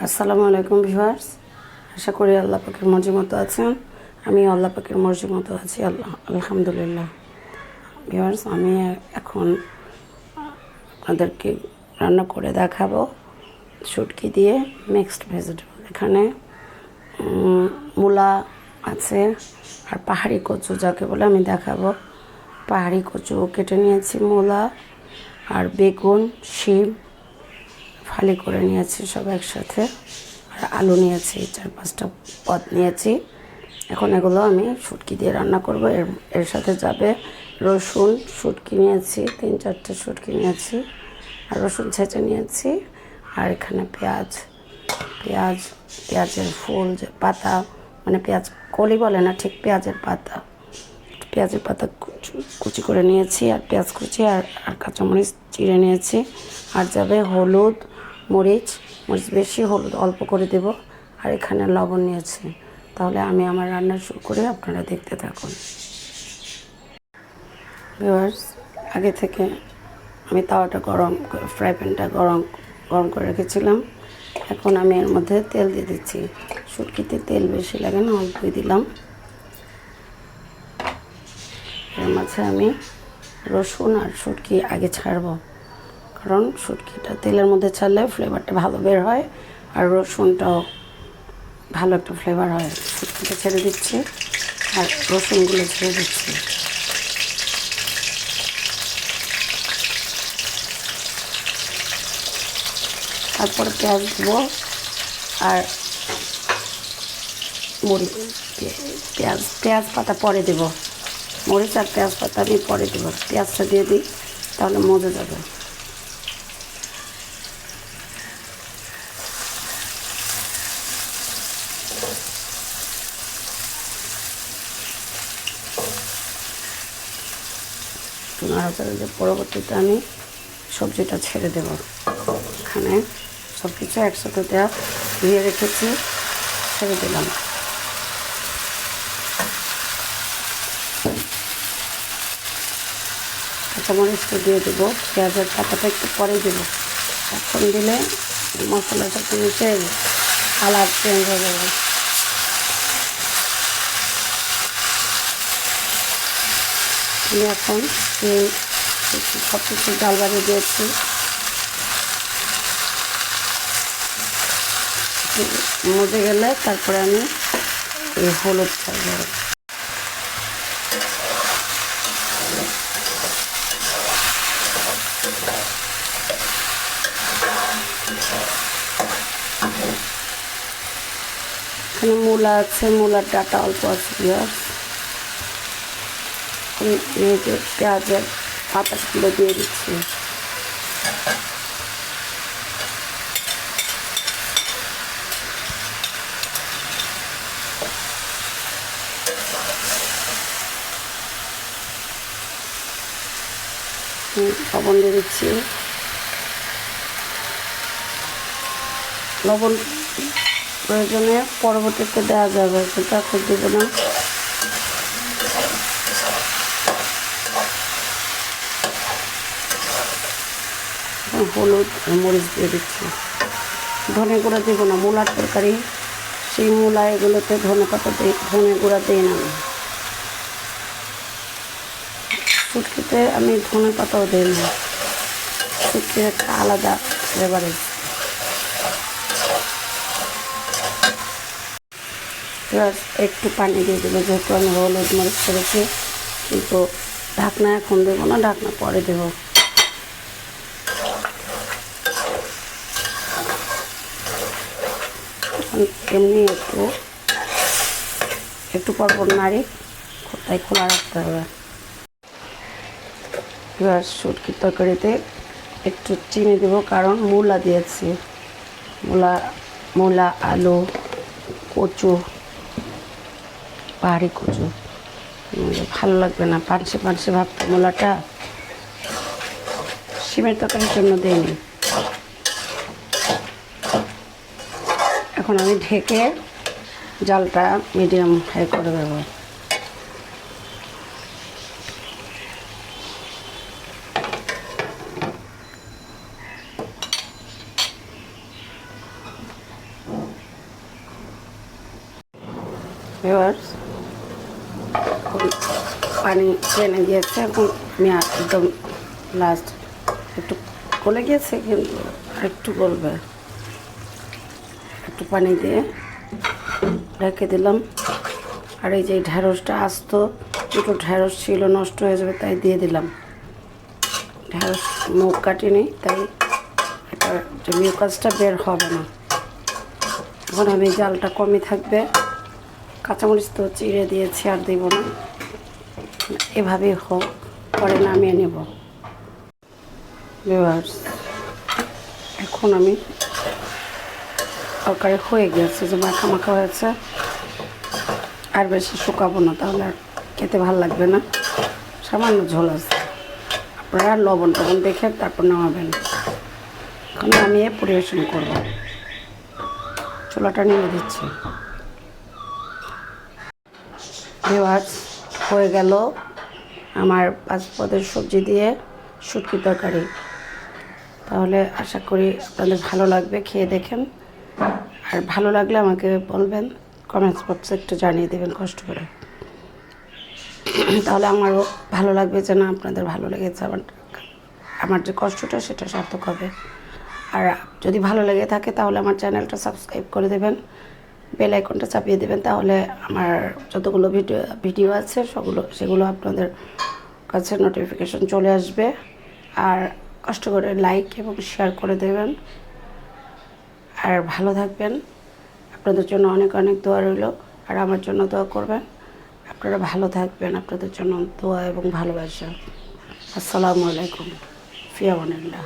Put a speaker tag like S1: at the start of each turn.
S1: আসসালামু আলাইকুম ভিউয়ার্স, আশা করি আল্লাহ পাকের মর্জি মতো আছেন। আমি আল্লাহ পাকের মর্জি মতো আছি, আলহামদুলিল্লাহ। ভিউয়ার্স, আমি এখন আপনাদেরকে রান্না করে দেখাবো শুটকি দিয়ে মিক্সড ভেজিটেবল। এখানে মূলা আছে আর পাহাড়ি কচু যাকে বলে আমি দেখাবো। পাহাড়ি কচু কেটে নিয়েছি, মূলা আর বেগুন, শিম ফালি করে নিয়েছি সব একসাথে, আর আলু নিয়েছি, 4-5টা পদ নিয়েছি। এখন এগুলো আমি শুটকি দিয়ে রান্না করব। এর সাথে যাবে রসুন, শুটকি নিয়েছি, 3-4টে শুটকি নিয়েছি, আর রসুন ছেঁচে নিয়েছি। আর এখানে পেঁয়াজের ফুল, যে পাতা, মানে পেঁয়াজ কলি বলে না, ঠিক পেঁয়াজের পাতা কুচি করে নিয়েছি, আর পেঁয়াজ কুচি আর কাঁচামরিচ চিড়ে নিয়েছি। আর যাবে হলুদ, মরিচ বেশি, হলুদ অল্প করে দেব। আর এখানে লবণ নিয়েছি। তাহলে আমি আমার রান্না শুরু করে আপনারা দেখতে থাকুন। ভিউয়ার্স, আগে থেকে আমি তাওয়াটা ফ্রাই প্যানটা গরম করে রেখেছিলাম। এখন আমি এর মধ্যে তেল দিয়ে দিচ্ছি। শুটকিতে তেল বেশি লাগে না, অল্পই দিলাম। এর মাঝে আমি রসুন আর শুটকি আগে ছাড়বো, কারণ শুটকিটা তেলের মধ্যে ছাড়লে ফ্লেভারটা ভালো বের হয়, আর রসুনটাও ভালো একটা ফ্লেভার হয়। শুটকিটা ছেড়ে দিচ্ছি আর রসুনগুলো ছেড়ে দিচ্ছি। তারপরে পেঁয়াজ দেবো আর পেঁয়াজ পাতা পরে দেবো। মরিচ আর পেঁয়াজ পাতা আমি পরে দেবো। পেঁয়াজটা দিয়ে দিই, তাহলে মজে যাবে। নাড়াচাড়া যে পরবর্তীতে আমি সবজিটা ছেড়ে দেব। এখানে সব কিছু একসাথে দিয়ে রেখেছি, ছেড়ে দিলাম। কাঁচামরিচটা দিয়ে দেবো, পেঁয়াজের পাতাটা একটু পরে দেবো। এখন দিলে মশলাটা মিশে কালার চেঞ্জ হয়ে যাবে। আমি এখন সব কিছু ডাল বানিয়ে দিয়েছি। মজে গেলে তারপরে আমি এই হলুদ ছাড়বো। এখানে মূলা আছে, মূলার ডাটা অল্প আছে। যে পেঁয়াজের পাতাগুলো দিয়ে দিচ্ছি। লবণ দিয়ে দিচ্ছি। লবণ প্রয়োজনে পরবর্তীতে দেওয়া যাবে, কিন্তু এখন দেব না। হলুদ আর মরিচ দিয়ে দিচ্ছি। ধনে গুঁড়া দেবো না, মূলার তরকারি, সেই মূলা এগুলোতে ধনে গুঁড়া দিই না। শুটকিতে আমি ধনে পাতাও দিই না। শুটকির একটা আলাদা ফ্লেভার। একটু পানি দিয়ে দেবো, যেহেতু আমি হলুদ মরিচ করেছি। কিন্তু ঢাকনা এখন দেবো না, ঢাকনা পরে দেবো। এমনি একটু পরপর নাড়ি, তাই খোলা রাখতে হবে। এবার শুটকির তরকারিতে একটু চিনি দেবো, কারণ মূলা দিয়েছি। মূলা, আলু, কচু, পাহাড়ি কচু ভালো লাগবে না, পানসে ভাবতে মূলাটা। শিমের তরকারির জন্য দিইনি। এখন আমি ঢেকে জালটা মিডিয়াম হাই করে দেবো। ভিউয়ার্স পানি টেনে গিয়েছে, এখন আমি একদম লাস্ট একটু গলে গিয়েছে, কিন্তু আরেকটু গলবে। একটু পানি দিয়ে রেখে দিলাম। আর এই যে ঢ্যাঁড়সটা আস্ত, দুটো ঢ্যাঁড়স ছিল, নষ্ট হয়ে যাবে তাই দিয়ে দিলাম। ঢ্যাঁড়স মুখ কাটিনি, তাই এটা যে মিউকাসটা বের হবে না। এখন আমি জালটা কমই থাকবে, কাঁচামরিচ তো চিড়ে দিয়েছি, আর দেব না, এভাবেই হোক, পরে নামিয়ে নেব। ভিউয়ার্স এখন আমি তরকারি হয়ে গেছে, যে মাখা মাখা হয়েছে, আর বেশি শুকাবো না, তাহলে আর খেতে ভালো লাগবে না। সামান্য ঝোল আছে, আপনারা লবণ টবণ দেখে তারপর নামাবেন। এখন নামিয়ে পরিবেশন করব। চুলাটা নিয়ে দিচ্ছি। ভিউয়ার্স হয়ে গেল আমার 5 পদের সবজি দিয়ে শুটকি তরকারি। তাহলে আশা করি আপনাদের ভালো লাগবে, খেয়ে দেখেন। আর ভালো লাগলে আমাকে বলবেন, কমেন্টস বক্সে একটু জানিয়ে দেবেন কষ্ট করে, তাহলে আমারও ভালো লাগবে যে না, আপনাদের ভালো লেগেছে, আমার যে কষ্টটা সেটা সার্থক হবে। আর যদি ভালো লেগে থাকে তাহলে আমার চ্যানেলটা সাবস্ক্রাইব করে দেবেন, বেল আইকনটা চাপিয়ে দেবেন, তাহলে আমার যতগুলো ভিডিও আছে সেগুলো আপনাদের কাছে নোটিফিকেশন চলে আসবে। আর কষ্ট করে লাইক এবং শেয়ার করে দেবেন। আর ভালো থাকবেন, আপনাদের জন্য অনেক অনেক দোয়া রইল, আর আমার জন্য দোয়া করবেন। আপনারা ভালো থাকবেন, আপনাদের জন্য দোয়া এবং ভালোবাসা। আসসালামু আলাইকুম, ফি আমানিল্লাহ।